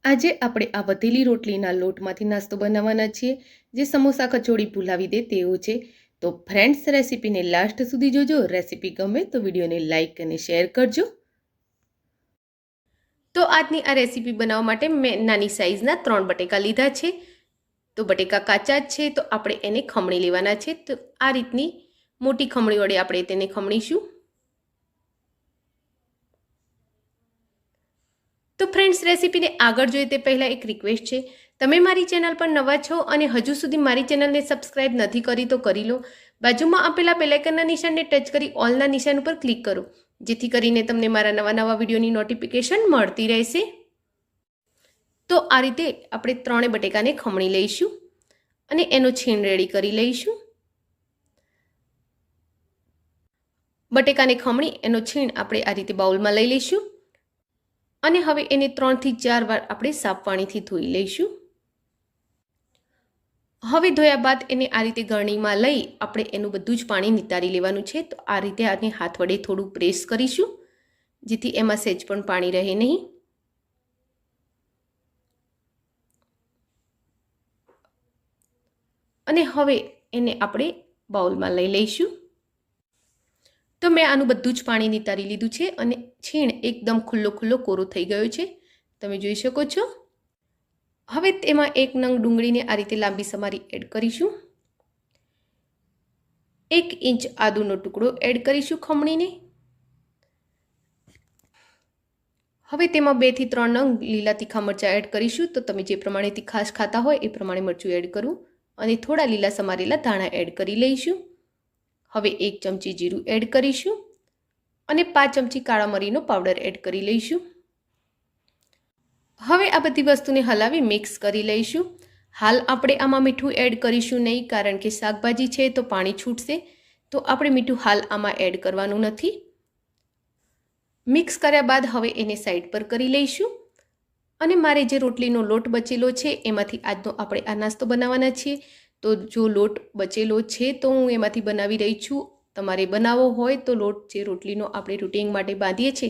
આજે આપણે આ વધેલી રોટલીના લોટમાંથી નાસ્તો બનાવવાના છીએ, જે સમોસા કચોડી ભૂલાવી દે તેવો છે. તો ફ્રેન્ડ્સ, રેસીપીને લાસ્ટ સુધી જોજો. રેસીપી ગમે તો વિડીયોને લાઇક અને શેર કરજો. તો આજની આ રેસીપી બનાવવા માટે મેં નાની સાઇઝના 3 બટેકા લીધા છે. તો બટેકા કાચા જ છે, તો આપણે એને ખમણી લેવાના છે. તો આ રીતની મોટી ખમણી વડે આપણે તેને ખમણીશું. તો ફ્રેન્ડ્સ, રેસીપીને આગળ જોઈએ તે પહેલાં એક રિક્વેસ્ટ છે. તમે મારી ચેનલ પર નવા છો અને હજુ સુધી મારી ચેનલને સબસ્ક્રાઇબ નથી કરી તો કરી લો. બાજુમાં આપેલા બેલ આઇકનના નિશાનને ટચ કરી ઓલના નિશાન ઉપર ક્લિક કરો, જેથી કરીને તમને મારા નવા વિડીયોની નોટિફિકેશન મળતી રહેશે. તો આ રીતે આપણે 3 બટેકાને ખમણી લઈશું અને એનો છીણ રેડી કરી લઈશું. બટેકાને ખમણી એનો છીણ આપણે આ રીતે બાઉલમાં લઈ લઈશું અને હવે એને 3 થી 4 વાર આપણે સાફ પાણીથી ધોઈ લઈશું. હવે ધોયા બાદ એને આ રીતે ગરણીમાં લઈ આપણે એનું બધું જ પાણી નિતારી લેવાનું છે. તો આ રીતે આને હાથ વડે થોડું પ્રેસ કરીશું, જેથી એમાં સહેજ પણ પાણી રહે નહીં. અને હવે એને આપણે બાઉલમાં લઈ લઈશું. તો મેં આનું બધું જ પાણી નિતારી લીધું છે અને છીણ એકદમ ખુલ્લો કોરો થઈ ગયો છે, તમે જોઈ શકો છો. હવે તેમાં 1 નંગ ડુંગળીને આ રીતે લાંબી સમારી એડ કરીશું. 1 ઇંચ આદુનો ટુકડો એડ કરીશું ખમણીને. હવે તેમાં 2 થી 3 નંગ લીલા તીખા મરચાં એડ કરીશું. તો તમે જે પ્રમાણે તીખાશ ખાતા હોય એ પ્રમાણે મરચું એડ કરવું અને થોડા લીલા સમારેલા ધાણા એડ કરી લઈશું. હવે 1 ચમચી જીરું એડ કરીશું અને 5 ચમચી કાળા મરીનો પાવડર એડ કરી લઈશું. હવે આ બધી વસ્તુને હલાવી મિક્સ કરી લઈશું. હાલ આપણે આમાં મીઠું એડ કરીશું નહીં, કારણ કે શાકભાજી છે તો પાણી છૂટશે. તો આપણે મીઠું હાલ આમાં એડ કરવાનું નથી. મિક્સ કર્યા બાદ હવે એને સાઈડ પર કરી લઈશું. અને મારે જે રોટલીનો લોટ બચેલો છે એમાંથી આજનો આપણે આ નાસ્તો બનાવવાના છીએ. તો જો લોટ બચેલો છે તો હું એમાંથી બનાવી રહી છું. તમારે બનાવવો હોય તો લોટ જે રોટલીનો આપણે રૂટિંગ માટે બાંધીએ છીએ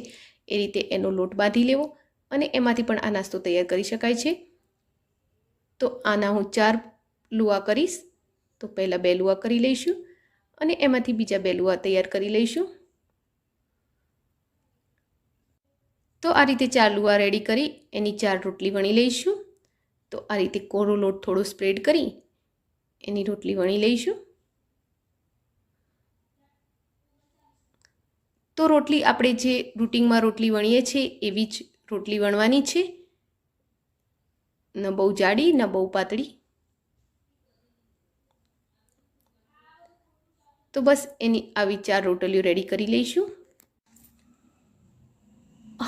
એ રીતે એનો લોટ બાંધી લેવો અને એમાંથી પણ આ નાસ્તો તૈયાર કરી શકાય છે. તો આના હું 4 લુઆ કરીશ. તો પહેલાં 2 લુઆ કરી લઈશું અને એમાંથી બીજા 2 લુઆ તૈયાર કરી લઈશું. તો આ રીતે 4 લુઆ રેડી કરી એની 4 રોટલી વણી લઈશું. તો આ રીતે કોરો લોટ થોડો સ્પ્રેડ કરી એની રોટલી વણી લઈશું. તો રોટલી આપણે જે રૂટિંગમાં રોટલી વણીએ છીએ એવી જ રોટલી વણવાની છે, ન બહુ જાડી ન બહુ પાતળી. તો બસ એની આવી 4 રોટલીઓ રેડી કરી લઈશું.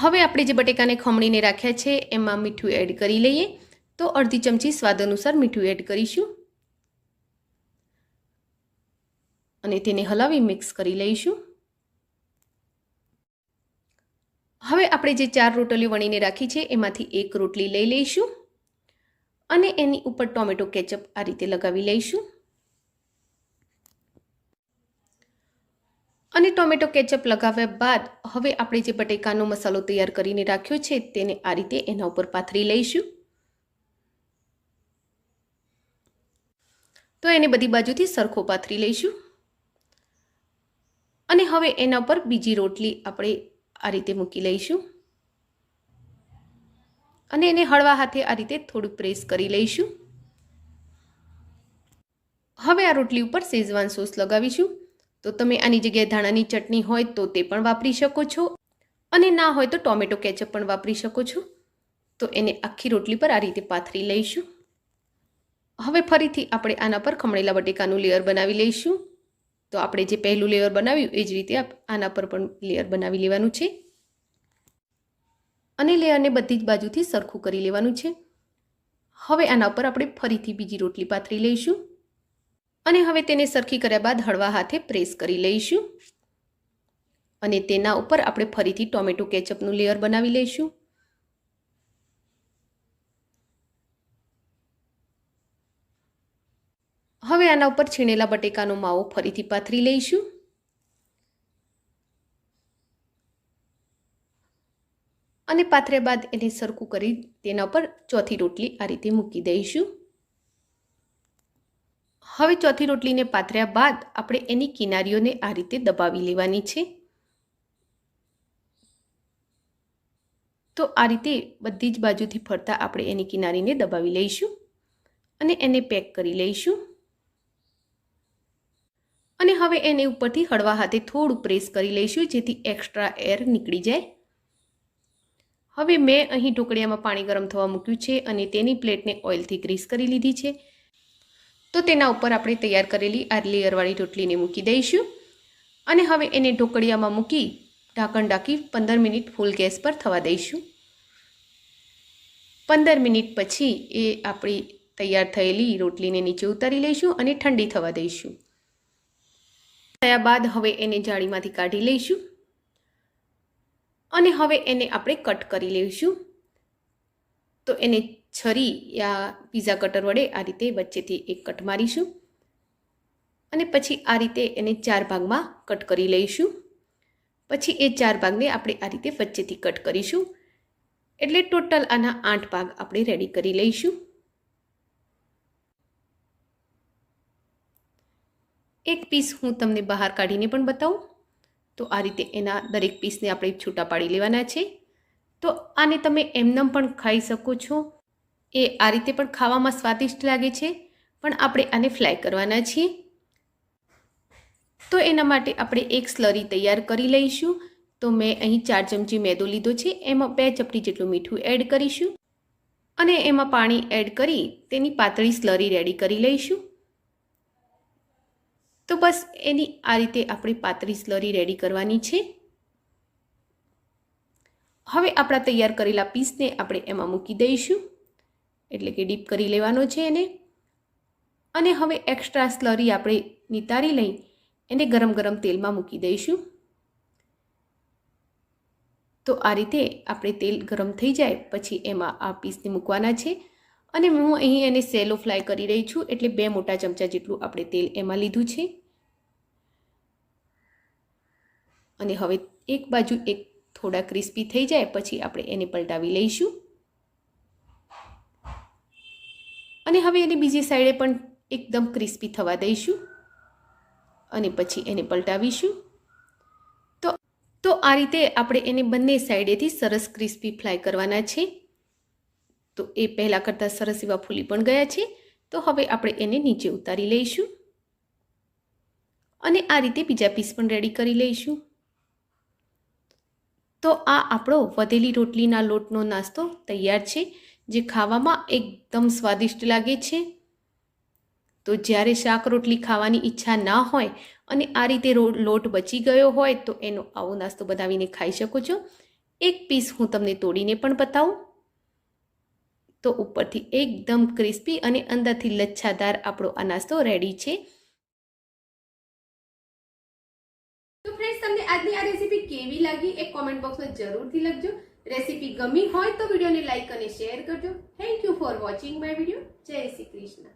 હવે આપણે જે બટેકાને ખમણીને રાખ્યા છે એમાં મીઠું એડ કરી લઈએ. તો અડધી ચમચી સ્વાદ અનુસાર મીઠું એડ કરીશું અને તેને હલાવી મિક્સ કરી લઈશું. હવે આપણે જે 4 રોટલીઓ વણીને રાખી છે એમાંથી 1 રોટલી લઈ લઈશું અને એની ઉપર ટોમેટો કેચઅપ આ રીતે લગાવી લઈશું. અને ટોમેટો કેચઅપ લગાવ્યા બાદ હવે આપણે જે બટેકાનો મસાલો તૈયાર કરીને રાખ્યો છે તેને આ રીતે એના ઉપર પાથરી લઈશું. તો એને બધી બાજુથી સરખો પાથરી લઈશું અને હવે એના પર બીજી રોટલી આપણે આ રીતે મૂકી લઈશું અને એને હળવા હાથે આ રીતે થોડું પ્રેસ કરી લઈશું. હવે આ રોટલી ઉપર શેઝવાન સોસ લગાવીશું. તો તમે આની જગ્યાએ ધાણાની ચટણી હોય તો તે પણ વાપરી શકો છો અને ના હોય તો ટોમેટો કેચઅપ પણ વાપરી શકો છો. તો એને આખી રોટલી પર આ રીતે પાથરી લઈશું. હવે ફરીથી આપણે આના પર ખમણેલા બટેકાનું લેયર બનાવી લઈશું. તો આપણે જે પહેલું લેયર બનાવ્યું એ જ રીતે આના પર પણ લેયર બનાવી લેવાનું છે અને લેયરને બધી જ બાજુથી સરખું કરી લેવાનું છે. હવે આના પર આપણે ફરીથી બીજી રોટલી પાથરી લઈશું અને હવે તેને સરખી કર્યા બાદ હળવા હાથે પ્રેસ કરી લઈશું અને તેના ઉપર આપણે ફરીથી ટોમેટો કેચઅપનું લેયર બનાવી લઈશું. હવે આના ઉપર છીણેલા બટેકાનો માવો ફરીથી પાથરી લઈશું અને પાથર્યા બાદ એને સરખું કરી તેના પર ચોથી રોટલી આ રીતે મૂકી દઈશું. હવે ચોથી રોટલીને પાથર્યા બાદ આપણે એની કિનારીઓને આ રીતે દબાવી લેવાની છે. તો આ રીતે બધી જ બાજુથી ફરતા આપણે એની કિનારીને દબાવી લઈશું અને એને પેક કરી લઈશું. અને હવે એને ઉપરથી હળવા હાથે થોડું પ્રેસ કરી લઈશું જેથી એક્સ્ટ્રા એર નીકળી જાય. હવે મેં અહીં ઢોકળિયામાં પાણી ગરમ થવા મૂક્યું છે અને તેની પ્લેટને ઓઇલથી ગ્રીસ કરી લીધી છે. તો તેના ઉપર આપણે તૈયાર કરેલી આ લેયરવાળી રોટલીને મૂકી દઈશું અને હવે એને ઢોકળિયામાં મૂકી ઢાંકણ ઢાંકી 15 મિનિટ ફૂલ ગેસ પર થવા દઈશું. 15 મિનિટ પછી એ આપણી તૈયાર થયેલી રોટલીને નીચે ઉતારી લઈશું અને ઠંડી થવા દઈશું. થયા બાદ હવે એને જાળીમાંથી કાઢી લઈશું અને હવે એને આપણે કટ કરી લઈશું. તો એને છરી યા પીઝા કટર વડે આ રીતે વચ્ચેથી એક કટ મારીશું અને પછી આ રીતે એને 4 ભાગમાં કટ કરી લઈશું. પછી એ 4 ભાગને આપણે આ રીતે વચ્ચેથી કટ કરીશું એટલે ટોટલ આના 8 ભાગ આપણે રેડી કરી લઈશું. એક પીસ હું તમને બહાર કાઢીને પણ બતાવું. તો આ રીતે એના દરેક પીસને આપણે છૂટા પાડી લેવાના છે. તો આને તમે એમનેમ પણ ખાઈ શકો છો. એ આ રીતે પણ ખાવામાં સ્વાદિષ્ટ લાગે છે, પણ આપણે આને ફ્રાય કરવાના છીએ. તો એના માટે આપણે એક સ્લરી તૈયાર કરી લઈશું. તો મેં અહીં 4 ચમચી મેદો લીધો છે, એમાં 2 ચપટી જેટલું મીઠું એડ કરીશું અને એમાં પાણી એડ કરી તેની પાતળી સ્લરી રેડી કરી લઈશું. તો બસ એની આ રીતે આપણી પાતળી સ્લરી રેડી કરવાની છે. હવે આપણા તૈયાર કરેલા પીસને આપણે એમાં મૂકી દઈશું એટલે કે ડીપ કરી લેવાનો છે એને. અને હવે એક્સ્ટ્રા સ્લરી આપણે નિતારી લઈ એને ગરમ ગરમ તેલમાં મૂકી દઈશું. તો આ રીતે આપણે તેલ ગરમ થઈ જાય પછી એમાં આ પીસને મૂકવાના છે અને હું અહીં એને સેલો ફ્રાય કરી રહી છું એટલે 2 મોટા ચમચા જેટલું આપણે તેલ એમાં લીધું છે. અને હવે એક બાજુ એક થોડા ક્રિસ્પી થઈ જાય પછી આપણે એને પલટાવી લઈશું અને હવે એને બીજી સાઈડે પણ એકદમ ક્રિસ્પી થવા દઈશું અને પછી એને પલટાવીશું. તો આ રીતે આપણે એને બંને સાઈડેથી સરસ ક્રિસ્પી ફ્રાય કરવાના છે. તો એ પહેલાં કરતાં સરસ એવા ફૂલી પણ ગયા છે. તો હવે આપણે એને નીચે ઉતારી લઈશું અને આ રીતે બીજા પીસ પણ રેડી કરી લઈશું. તો આ આપણો વધેલી રોટલીના લોટનો નાસ્તો તૈયાર છે, જે ખાવામાં એકદમ સ્વાદિષ્ટ લાગે છે. તો જ્યારે શાક રોટલી ખાવાની ઈચ્છા ના હોય અને આ રીતે લોટ બચી ગયો હોય તો એનો આવો નાસ્તો બનાવીને ખાઈ શકો છો. એક પીસ હું તમને તોડીને પણ બતાવું. તો ઉપરથી એકદમ ક્રિસ્પી અને અંદરથી લચ્છાદાર આપણો આ નાસ્તો રેડી છે. તો ફ્રેન્ડ્સ, તમને આજની આ રેસીપી કેવી લાગી એ કોમેન્ટ બોક્સમાં જરૂરથી લખજો. રેસીપી ગમી હોય તો વિડીયોને લાઈક અને શેર કરજો. Thank you for watching my video. જય શ્રી કૃષ્ણ.